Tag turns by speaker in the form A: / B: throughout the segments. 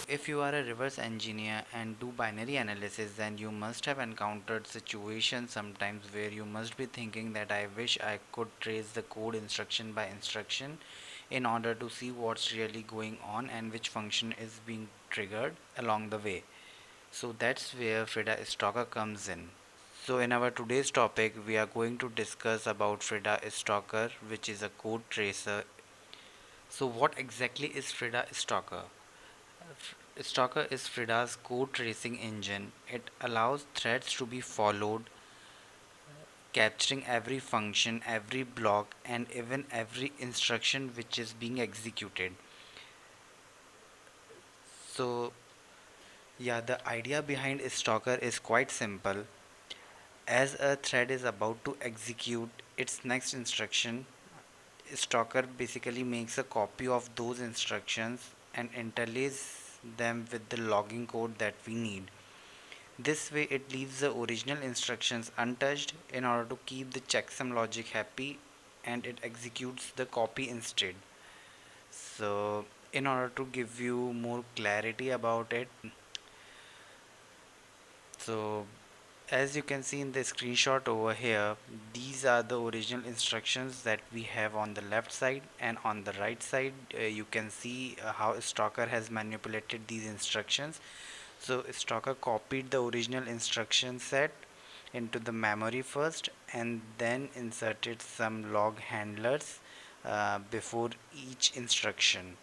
A: If you are a reverse engineer and do binary analysis, then you must have encountered situations sometimes where you must be thinking that I wish I could trace the code instruction by instruction in order to see what's really going on and which function is being triggered along the way. So that's where Frida Stalker comes in. So in our today's topic, we are going to discuss about Frida Stalker, which is a code tracer. So what exactly is Frida Stalker? Stalker is Frida's code tracing engine. It allows threads to be followed, capturing every function, every block, and even every instruction which is being executed. So, yeah, the idea behind Stalker is quite simple. As a thread is about to execute its next instruction, Stalker basically makes a copy of those instructions and interlaces them with the logging code that we need. This way, it leaves the original instructions untouched in order to keep the checksum logic happy, and it executes the copy instead. So, in order to give you more clarity about it, so as you can see in the screenshot over here, these are the original instructions that we have on the left side, and on the right side you can see how Stalker has manipulated these instructions. So Stalker copied the original instruction set into the memory first and then inserted some log handlers before each instruction.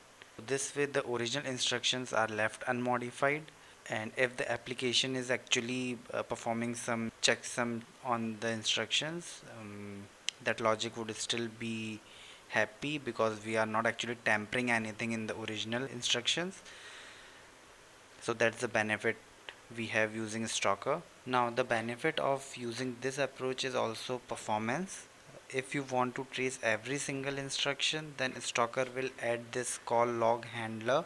A: This way the original instructions are left unmodified, and if the application is actually performing some checksum on the instructions, that logic would still be happy because we are not actually tampering anything in the original instructions. So that's the benefit we have using Stalker. Now the benefit of using this approach is also performance. If you want to trace every single instruction, then Stalker will add this call log handler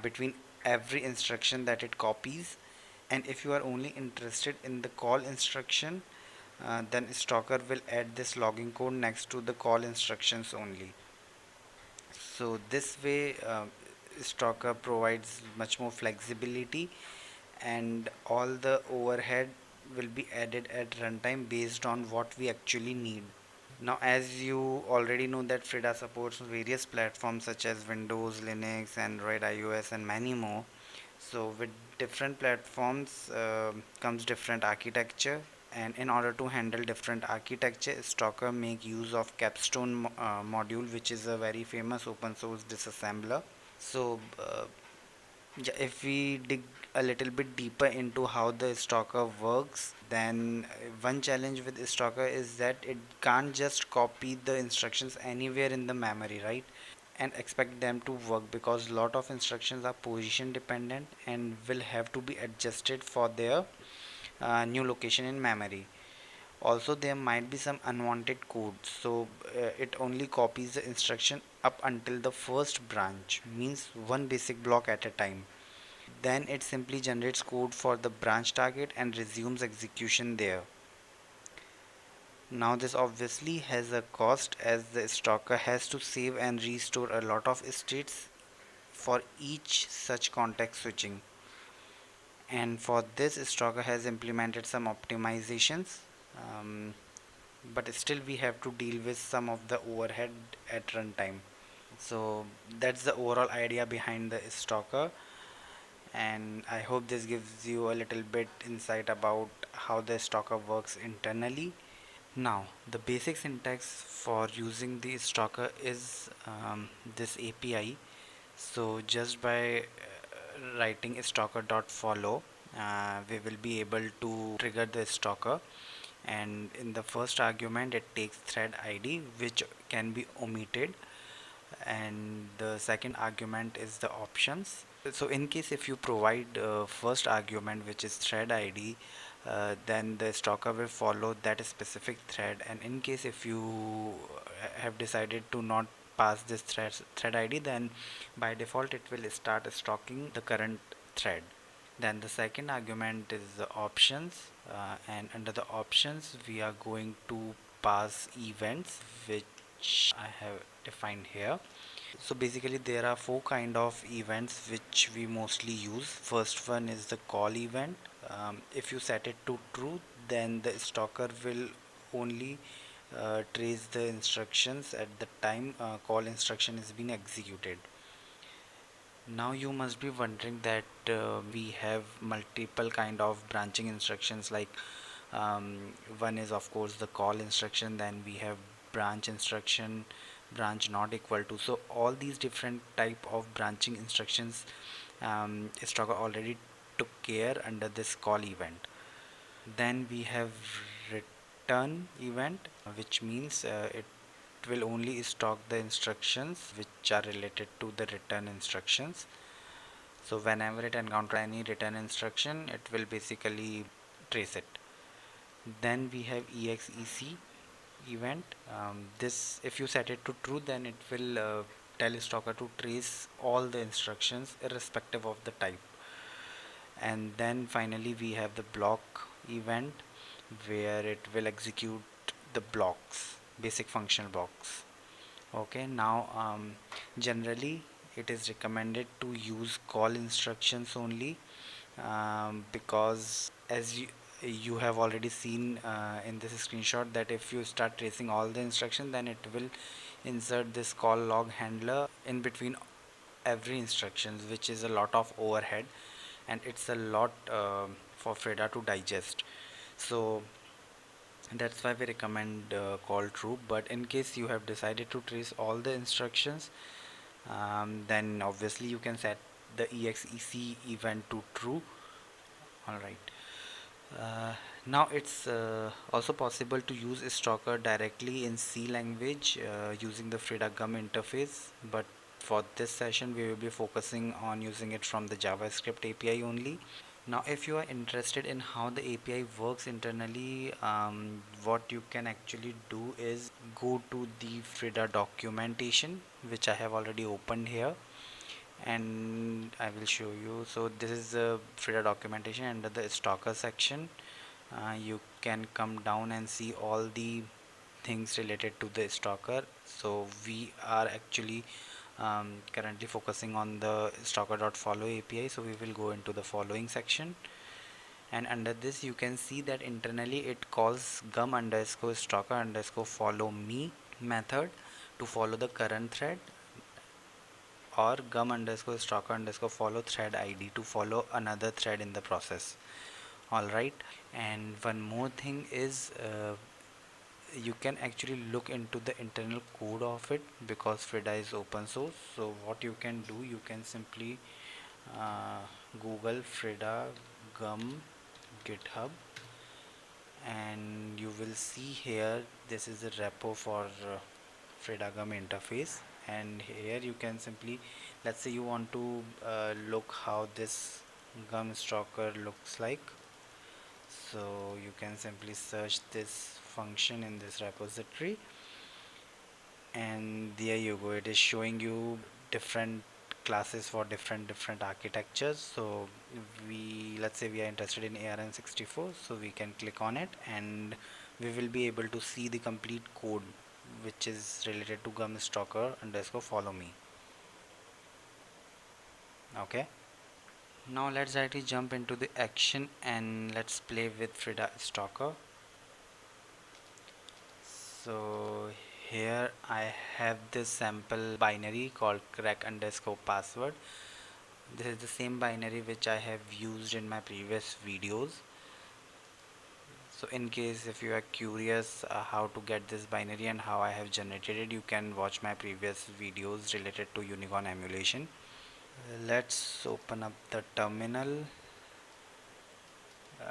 A: between every instruction that it copies. And if you are only interested in the call instruction, then Stalker will add this logging code next to the call instructions only. So this way Stalker provides much more flexibility, and all the overhead will be added at runtime based on what we actually need. Now, as you already know that Frida supports various platforms such as Windows, Linux, Android, iOS, and many more. So with different platforms comes different architecture, and in order to handle different architecture, Stalker make use of Capstone module, which is a very famous open source disassembler. So yeah, if we dig a little bit deeper into how the Stalker works, then one challenge with Stalker is that it can't just copy the instructions anywhere in the memory, right? And expect them to work, because lot of instructions are position dependent and will have to be adjusted for their new location in memory. Also, there might be some unwanted code, so it only copies the instruction up until the first branch, means one basic block at a time. Then it simply generates code for the branch target and resumes execution there. Now this obviously has a cost, as the Stalker has to save and restore a lot of states for each such context switching. And for this, Stalker has implemented some optimizations, um, but still we have to deal with some of the overhead at runtime. So that's the overall idea behind the Stalker, and I hope this gives you a little bit insight about how the Stalker works internally. Now, the basic syntax for using the Stalker is this API. So just by writing stalker.follow, we will be able to trigger the Stalker, and in the first argument it takes thread ID, which can be omitted, and the second argument is the options. So in case if you provide first argument, which is thread ID, then the Stalker will follow that specific thread, and in case if you have decided to not pass this thread ID, then by default it will start stalking the current thread. Then the second argument is the options, and under the options we are going to pass events, which I have defined here. So basically there are four kind of events which we mostly use. First one is the call event. If you set it to true, then the stalker will only trace the instructions at the time call instruction is being executed. Now you must be wondering that we have multiple kind of branching instructions, like one is of course the call instruction, then we have branch instruction, branch not equal to. So all these different type of branching instructions, Stalker already took care under this call event. Then we have return event, which means it will only stock the instructions which are related to the return instructions. So whenever it encounters any return instruction, it will basically trace it. Then we have exec event. This, if you set it to true, then it will tell stalker to trace all the instructions irrespective of the type. And then finally we have the block event, where it will execute the blocks, basic functional blocks. Okay, now generally it is recommended to use call instructions only, because as you have already seen in this screenshot, that if you start tracing all the instructions, then it will insert this call log handler in between every instructions, which is a lot of overhead, and it's a lot for Frida to digest. So that's why we recommend call true. But in case you have decided to trace all the instructions, then obviously you can set the exec event to true. All right. Now it's also possible to use stalker directly in C language using the Frida Gum interface, but for this session we will be focusing on using it from the JavaScript API only. Now if you are interested in how the API works internally, what you can actually do is go to the Frida documentation, which I have already opened here, and I will show you. So this is the Frida documentation under the stalker section. You can come down and see all the things related to the stalker. So we are actually currently focusing on the stalker.follow API, so we will go into the following section, and under this you can see that internally it calls gum underscore stalker underscore follow me method to follow the current thread, or gum underscore stalker underscore follow thread id to follow another thread in the process. All right. And one more thing is, you can actually look into the internal code of it, because Frida is open source. So what you can do, you can simply uh, Google Frida Gum GitHub, and you will see here this is the repo for Frida Gum interface. And here you can simply, let's say you want to look how this gum stalker looks like, so you can simply search this function in this repository, and there you go, it is showing you different classes for different architectures. So we, let's say we are interested in ARM64, so we can click on it and we will be able to see the complete code which is related to gum stalker underscore follow me. Okay, now let's directly jump into the action and let's play with Frida stalker. So here I have this sample binary called crack underscore password. This is the same binary which I have used in my previous videos. So in case if you are curious how to get this binary and how I have generated it, you can watch my previous videos related to unicorn emulation. Let's open up the terminal.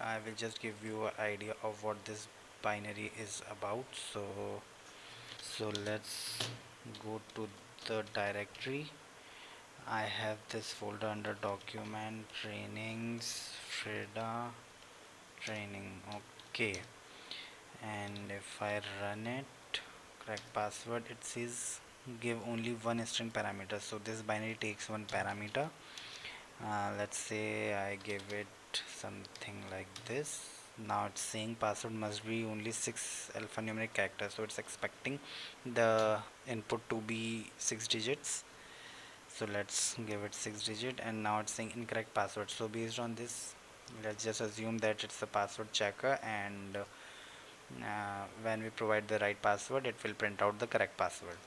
A: I will just give you an idea of what this binary is about. So let's go to the directory. I have this folder under document trainings Frida training. Okay, and if I run it, correct password, it says give only one string parameter. So this binary takes one parameter. Let's say I give it something like this. Now it's saying password must be only 6 alphanumeric characters, so it's expecting the input to be 6 digits. So let's give it 6 digit, and now it's saying incorrect password. So based on this, let's just assume that it's the password checker, and when we provide the right password, it will print out the correct password.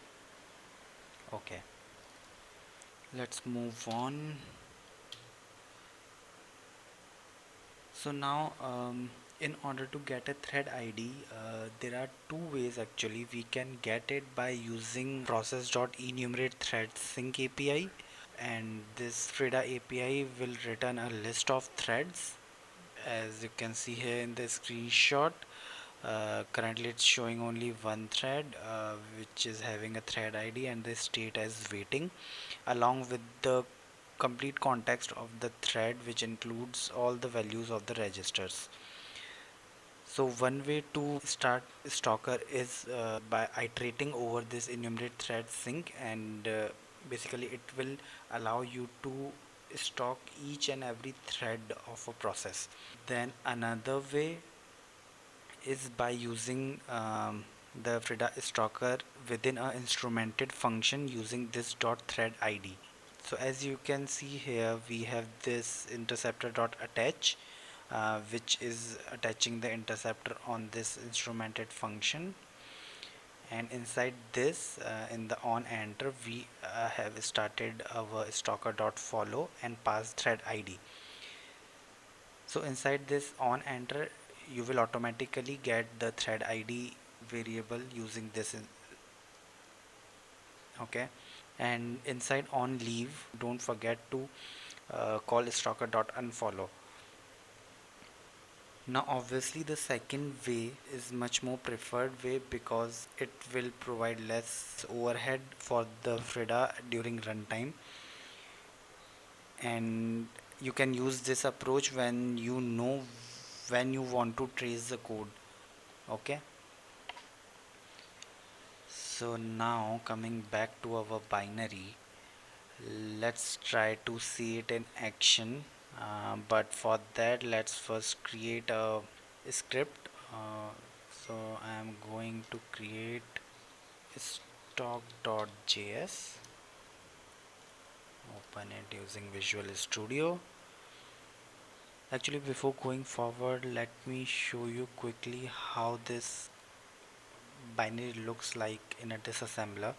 A: Okay, let's move on. So now, in order to get a thread ID, there are two ways actually. We can get it by using process.enumerate thread sync API, and this Frida API will return a list of threads. As you can see here in the screenshot, currently it's showing only one thread, which is having a thread ID and the state as waiting, along with the complete context of the thread, which includes all the values of the registers. So one way to start Stalker is by iterating over this enumerate thread sync, and basically it will allow you to stalk each and every thread of a process. Then another way is by using the Frida Stalker within a instrumented function using this dot thread ID. So as you can see here, we have this interceptor dot attach, which is attaching the interceptor on this instrumented function, and inside this, in the on enter, we have started our stalker.follow and pass thread ID. So inside this on enter, you will automatically get the thread ID variable using this okay, and inside on leave, don't forget to call stalker.unfollow. Now obviously the second way is much more preferred way because it will provide less overhead for the Frida during runtime, and you can use this approach when you know when you want to trace the code. Okay, so now coming back to our binary, let's try to see it in action, but for that let's first create a script. So I am going to create stock.js, open it using Visual Studio. Actually, before going forward, let me show you quickly how this binary looks like in a disassembler.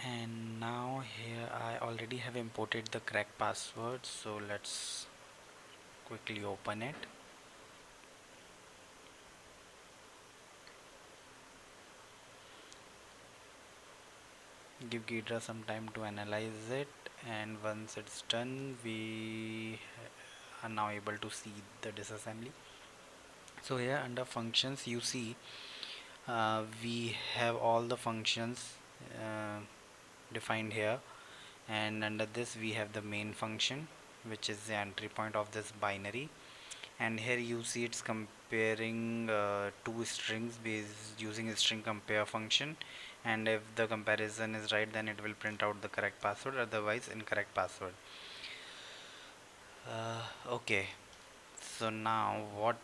A: And now here I already have imported the correct password, so let's quickly open it. Give Ghidra some time to analyze it, and once it's done, we are now able to see the disassembly. So here under functions, you see we have all the functions uh, defined here, and under this we have the main function, which is the entry point of this binary, and here you see it's comparing two strings based using a string compare function, and if the comparison is right, then it will print out the correct password, otherwise incorrect password. Okay, so now what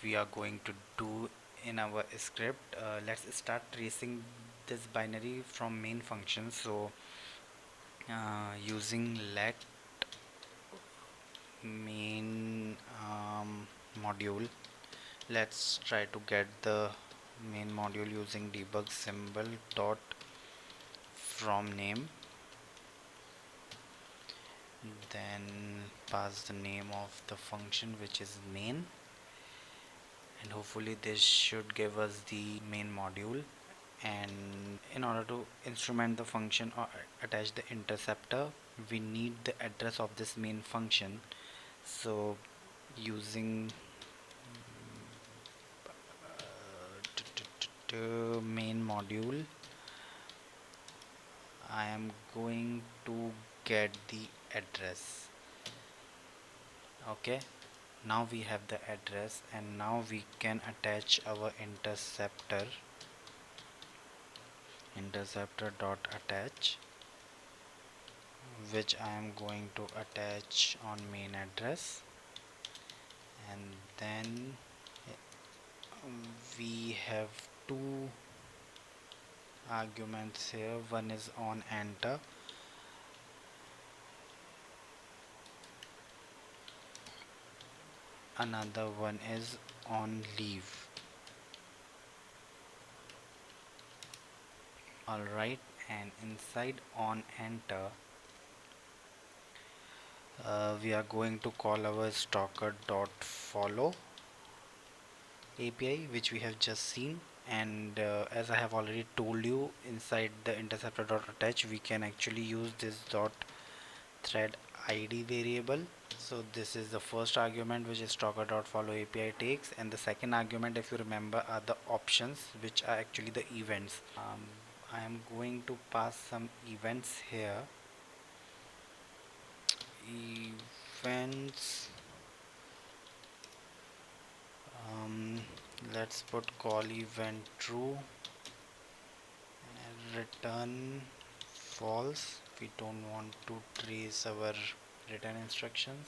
A: we are going to do in our script, let's start tracing this binary from main function. So using let main module, let's try to get the main module using debug symbol dot from name, then pass the name of the function, which is main, and hopefully this should give us the main module. And in order to instrument the function or attach the interceptor, we need the address of this main function. So using main module, I am going to get the address. Okay, now we have the address, and now we can attach our interceptor dot attach. which I am going to attach on main address, and then we have two arguments here. One is on enter, another one is on leave. Alright, and inside on enter we are going to call our stalker.follow API, which we have just seen. And as I have already told you, inside the interceptor.attach we can actually use this dot thread id variable. So this is the first argument which is stalker.follow API takes, and the second argument, if you remember, are the options, which are actually the events. I am going to pass some events here. Events, let's put call event true and return false. We don't want to trace our return instructions,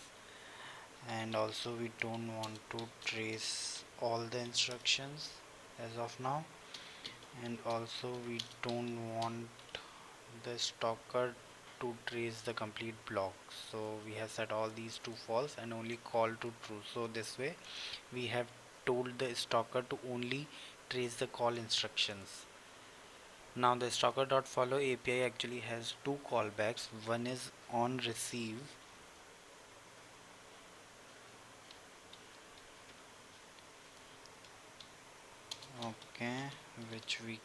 A: and also we don't want to trace all the instructions as of now, and also we don't want the stalker to trace the complete block. So we have set all these to false and only call to true. So this way we have told the stalker to only trace the call instructions. Now the stalker.follow API actually has two callbacks. One is on receive, okay, which we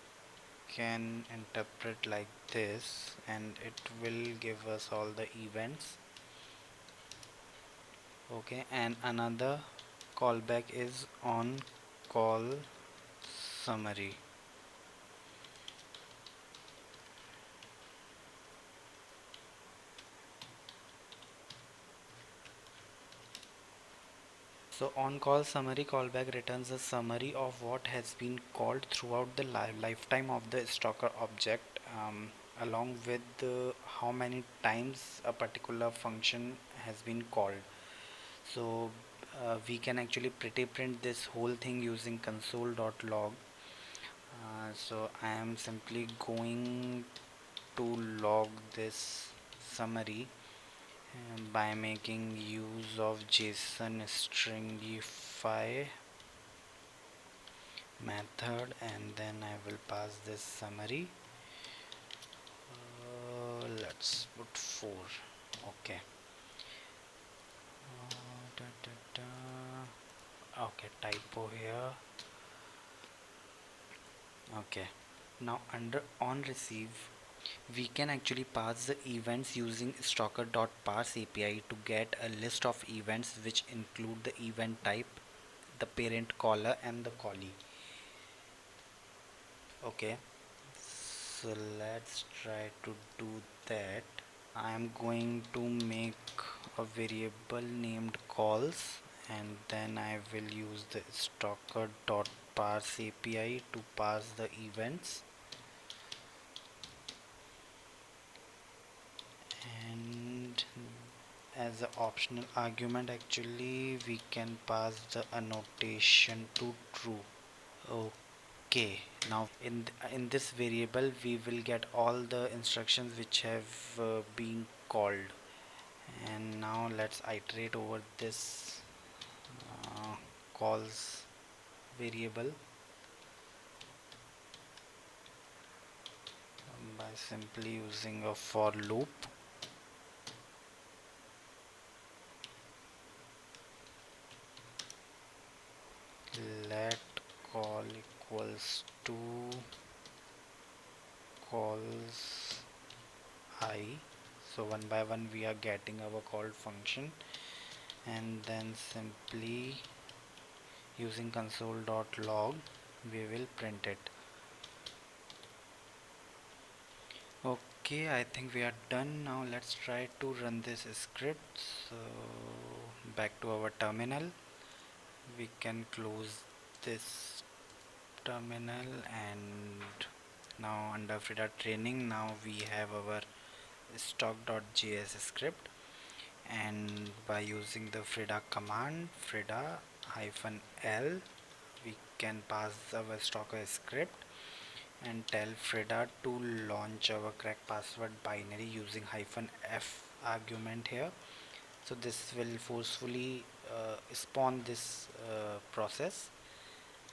A: can interpret like this, and it will give us all the events. Okay, and another callback is on call summary. So on call summary callback returns a summary of what has been called throughout the lifetime of the stalker object, along with how many times a particular function has been called. So we can actually pretty print this whole thing using console.log. So I am simply going to log this summary by making use of JSON stringify method, and then I will pass this summary. Let's put 4. Okay. Da, da, da. Okay, typo here. Okay, now under on receive we can actually pass the events using stalker.parse API to get a list of events which include the event type, the parent caller, and the callee. Okay, so let's try to do that. I am going to make a variable named calls, and then I will use the stalker.parse API to pass the events, and as an optional argument actually we can pass the annotation to true. Okay, now in this variable we will get all the instructions which have been called, and now let's iterate over this calls variable by simply using a for loop. Let call equals to calls I. So one by one we are getting our called function, and then simply using console.log we will print it. Okay, I think we are done. Now let's try to run this script. So back to our terminal, we can close this terminal, and now under Frida training now we have our stock.js script, and by using the Frida command, Frida hyphen L, we can pass our stalker script and tell Frida to launch our crack password binary using hyphen F argument here. So this will forcefully spawn this process,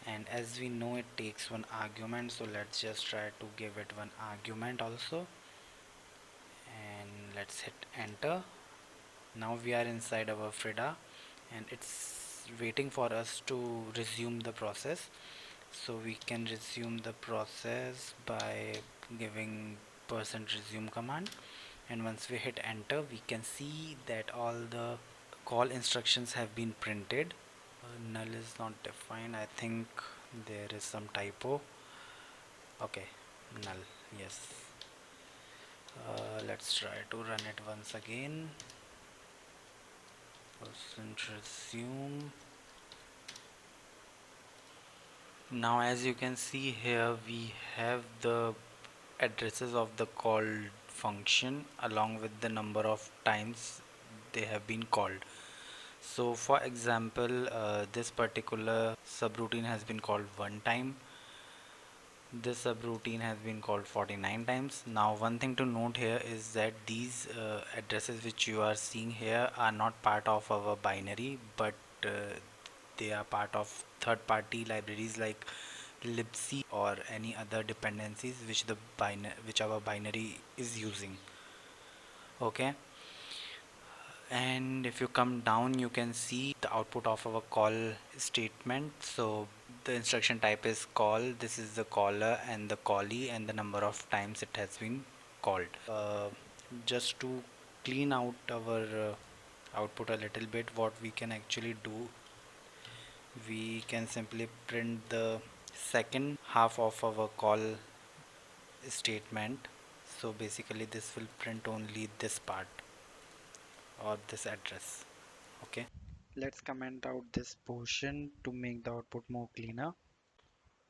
A: and as we know it takes one argument, so let's just try to give it one argument also, and let's hit enter. Now we are inside our Frida and it's waiting for us to resume the process. So we can resume the process by giving %resume command, and once we hit enter we can see that all the call instructions have been printed. Null is not defined, I think there is some typo. Okay, null, yes. Let's try to run it once again. %resume. Now as you can see here, we have the addresses of the called function along with the number of times they have been called. So for example, this particular subroutine has been called one time. This subroutine has been called 49 times. Now one thing to note here is that these addresses which you are seeing here are not part of our binary, but they are part of third party libraries like libc or any other dependencies which our binary is using. Okay, and if you come down you can see the output of our call statement. So the instruction type is call, this is the caller and the callee and the number of times it has been called. Just to clean out our output a little bit, what we can actually do, we can simply print the second half of our call statement. So basically this will print only this part or this address. Okay, let's comment out this portion to make the output more cleaner.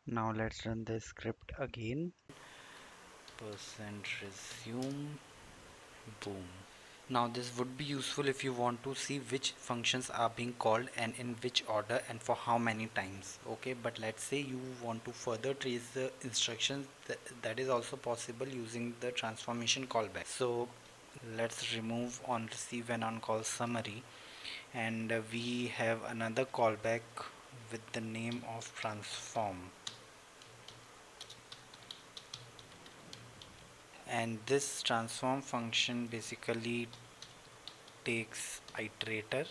A: Now let's run the script again. %resume, boom. Now this would be useful if you want to see which functions are being called and in which order and for how many times. Okay, but let's say you want to further trace the instructions, that is also possible using the transformation callback. So let's remove on receive and on call summary, and we have another callback with the name of transform, and this transform function basically takes iterator.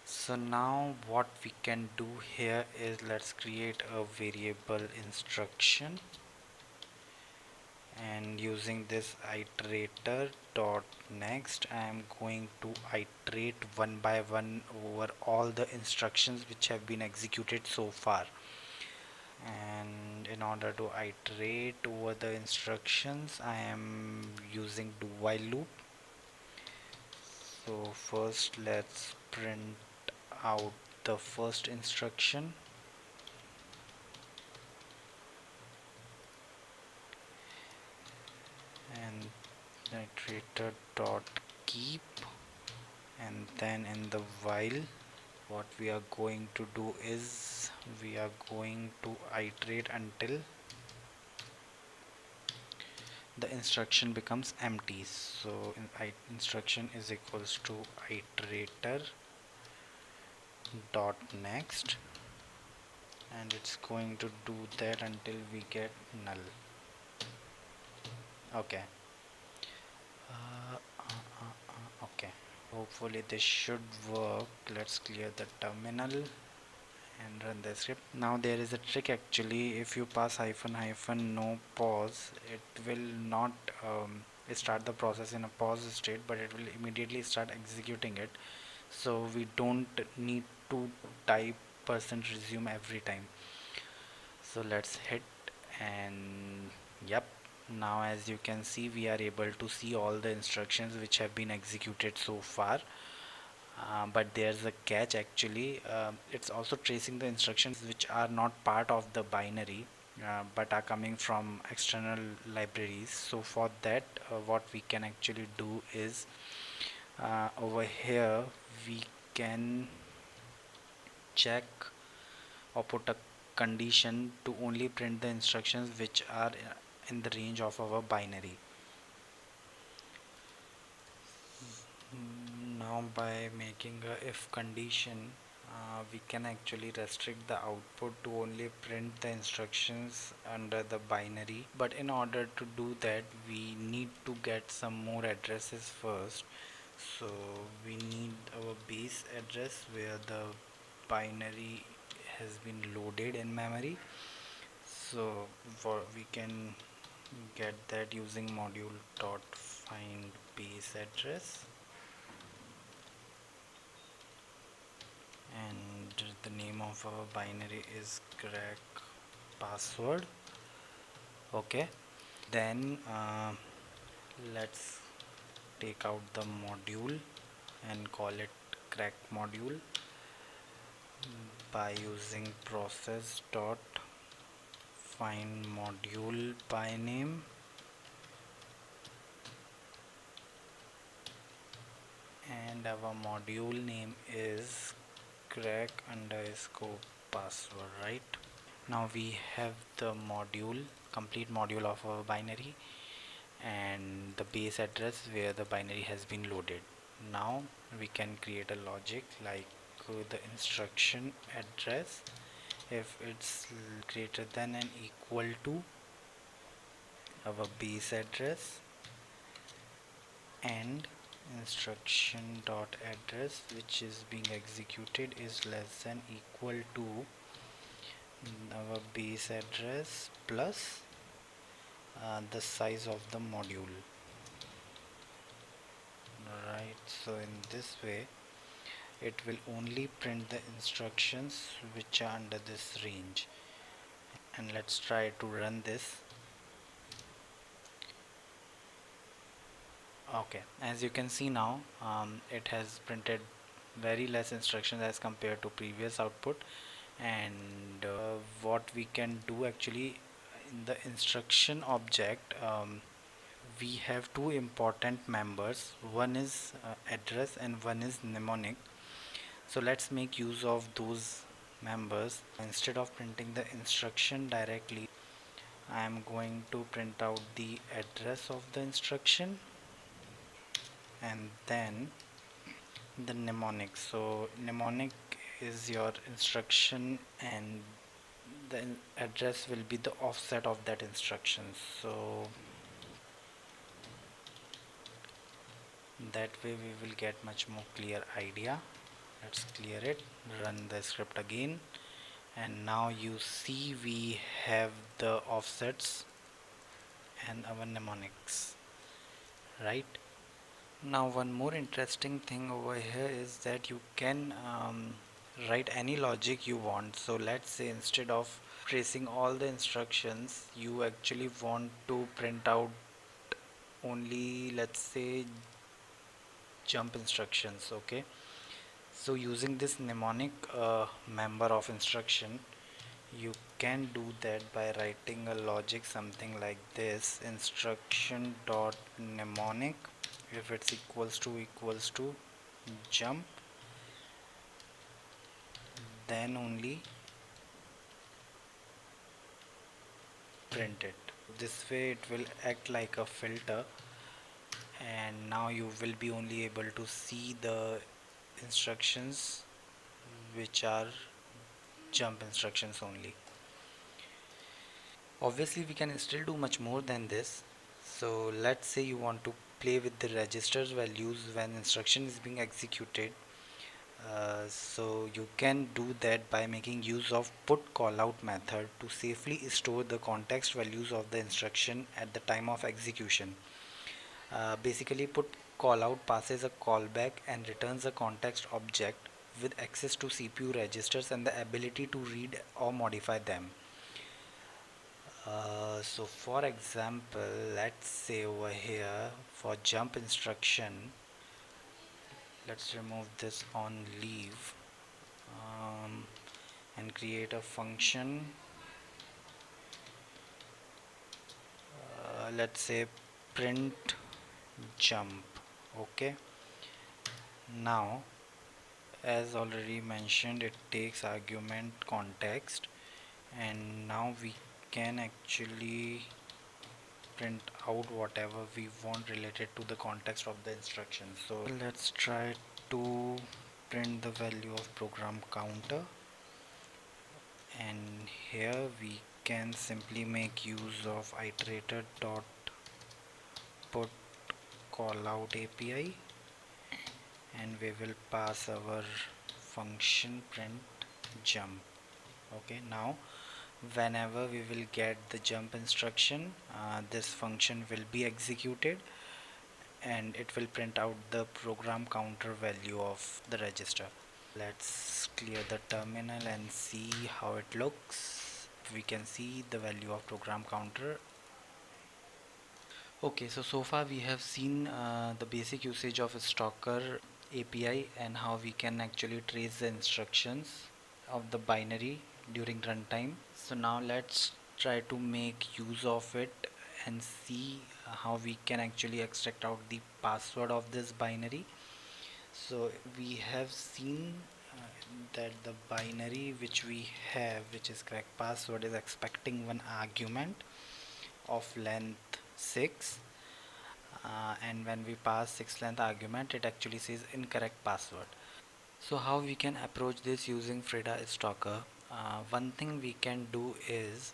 A: So now what we can do here is let's create a variable instruction, and using this iterator dot next I am going to iterate one by one over all the instructions which have been executed so far. And in order to iterate over the instructions I am using do while loop. So first let's print out the first instruction, and iterator dot keep, and then in the while what we are going to do is we are going to iterate until the instruction becomes empty. So instruction is equals to iterator dot next, and it's going to do that until we get null. Okay, okay, hopefully this should work. Let's clear the terminal and run the script. Now there is a trick actually. If you pass hyphen hyphen no pause, it will not start the process in a pause state, but it will immediately start executing it. So we don't need to type %resume every time. So let's hit, and yep, now as you can see we are able to see all the instructions which have been executed so far. But there's a catch actually. It's also tracing the instructions which are not part of the binary. but are coming from external libraries. So for that, what we can actually do is over here we can check or put a condition to only print the instructions which are in the range of our binary. Now by making a if condition, we can actually restrict the output to only print the instructions under the binary, but in order to do that we need to get some more addresses first. So we need our base address where the binary has been loaded in memory. So for we can get that using module dot find base address, and the name of our binary is crack password. Okay, then let's take out the module and call it crack module by using process dot find module by name, and our module name is crack underscore password, right? Now we have the module, complete module of our binary, and the base address where the binary has been loaded. Now we can create a logic like the instruction address if it's greater than and equal to our base address, and instruction dot address which is being executed is less than equal to our base address plus the size of the module, right? So in this way it will only print the instructions which are under this range. And let's try to run this. Okay, as you can see now, it has printed very less instructions as compared to previous output. And what we can do actually in the instruction object, we have two important members. One is address and one is mnemonic. So let's make use of those members. Instead of printing the instruction directly, I am going to print out the address of the instruction and then the mnemonic. So mnemonic is your instruction and the address will be the offset of that instruction. So that way we will get much more clear idea. Let's clear it, run the script again, and now you see we have the offsets and our mnemonics, right? Now one more interesting thing over here is that you can write any logic you want. So let's say instead of tracing all the instructions you actually want to print out only, let's say, jump instructions. Okay, so using this mnemonic member of instruction, you can do that by writing a logic something like this: instruction dot mnemonic, if it's equals to jump, then only print it. This way it will act like a filter, and now you will be only able to see the instructions which are jump instructions only. Obviously we can still do much more than this. So let's say you want to play with the registers values when instruction is being executed. So you can do that by making use of putCallout method to safely store the context values of the instruction at the time of execution. Basically, putCallout passes a callback and returns a context object with access to CPU registers and the ability to read or modify them. So for example, let's say over here for jump instruction, let's remove this on leave, um, and create a function let's say print jump. Okay, now as already mentioned, it takes argument context, and now we can actually print out whatever we want related to the context of the instruction. So let's try to print the value of program counter, and here we can simply make use of iterator dot put callout API, and we will pass our function print jump. Okay, now whenever we will get the jump instruction, this function will be executed and it will print out the program counter value of the register. Let's clear the terminal and see how it looks. We can see the value of program counter. Okay, so far we have seen the basic usage of a stalker API and how we can actually trace the instructions of the binary during runtime. So now let's try to make use of it and see how we can actually extract out the password of this binary. So we have seen that the binary which we have, which is correct password, is expecting one argument of length 6, and when we pass 6 length argument, it actually says incorrect password. So how we can approach this using Frida Stalker? One thing we can do is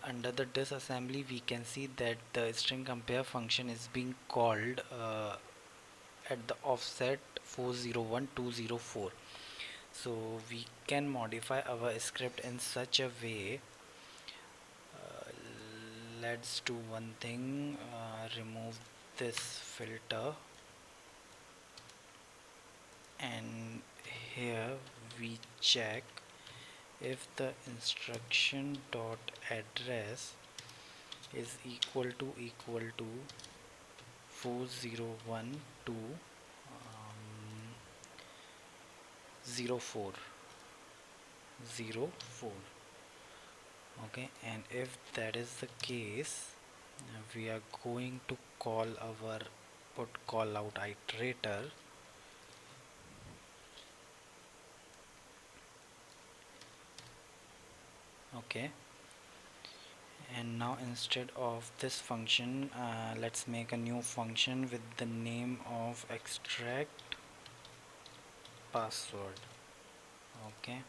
A: under the disassembly we can see that the string compare function is being called at the offset 401204. So we can modify our script in such a way. Let's do one thing, remove this filter, and here we check if the instruction dot address is equal to 4012 04. Okay, and if that is the case, we are going to call our putCallout iterator. Okay, and now instead of this function, let's make a new function with the name of extract password. Okay,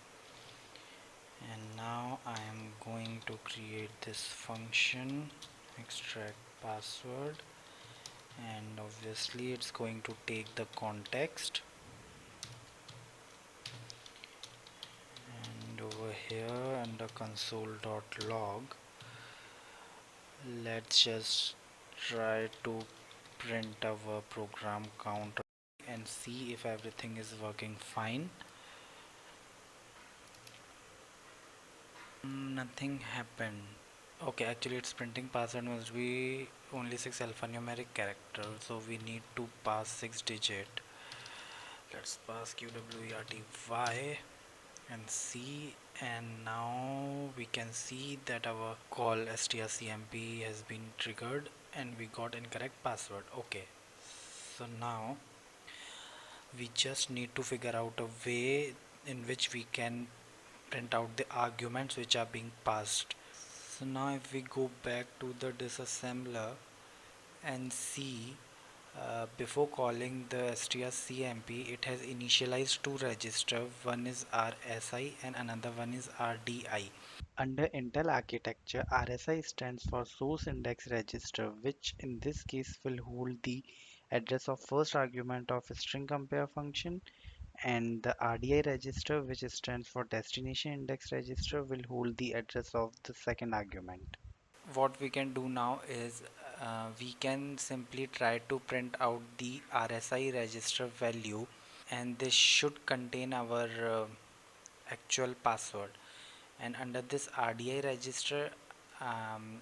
A: and now I am going to create this function extract password, and obviously it's going to take the context, and over here under console.log, let's just try to print our program counter and see if everything is working fine. Nothing happened. Okay, actually it's printing password must be only 6 alphanumeric character, so we need to pass 6 digit. Let's pass QWERTY and see, and now we can see that our call strcmp has been triggered and we got incorrect password. Okay, so now we just need to figure out a way in which we can print out the arguments which are being passed. So now if we go back to the disassembler and see, before calling the strcmp, it has initialized two registers. One is RSI and another one is RDI. Under Intel architecture, RSI stands for Source Index Register, which in this case will hold the address of first argument of a string compare function, and the RDI register, which stands for Destination Index Register, will hold the address of the second argument. What we can do now is we can simply try to print out the RSI register value, and this should contain our actual password, and under this RDI register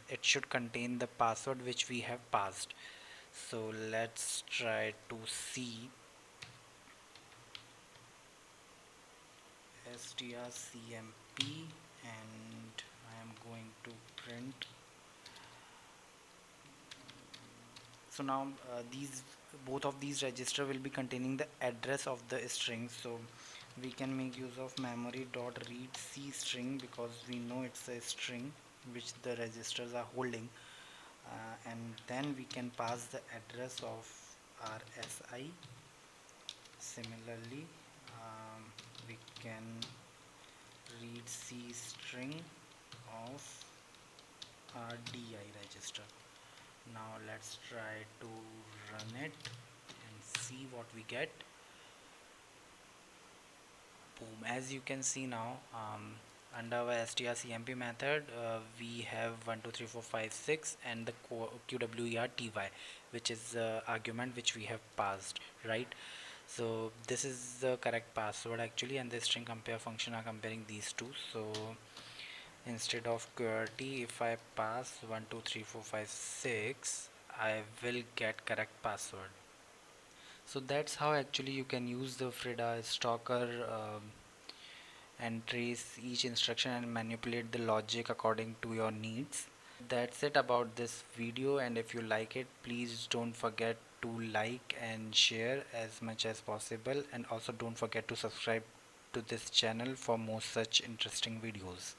A: it should contain the password which we have passed. So let's try to see strcmp, and I am going to print So now these both of these register will be containing the address of the string. So we can make use of memory dot read c string because we know it's a string which the registers are holding, and then we can pass the address of our si. Similarly, we can read c string of our di register. Now let's try to run it and see what we get. Boom, as you can see now, under our strcmp method, we have 1 2 3 4 5 6 and the qwerty, which is the argument which we have passed, right? So this is the correct password actually, and the string compare function are comparing these two. So instead of qwerty, if I pass 1 2 3 4 5 6, I will get correct password. So that's how actually you can use the Frida Stalker and trace each instruction and manipulate the logic according to your needs. That's it about this video, and if you like it, please don't forget to like and share as much as possible, and also don't forget to subscribe to this channel for more such interesting videos.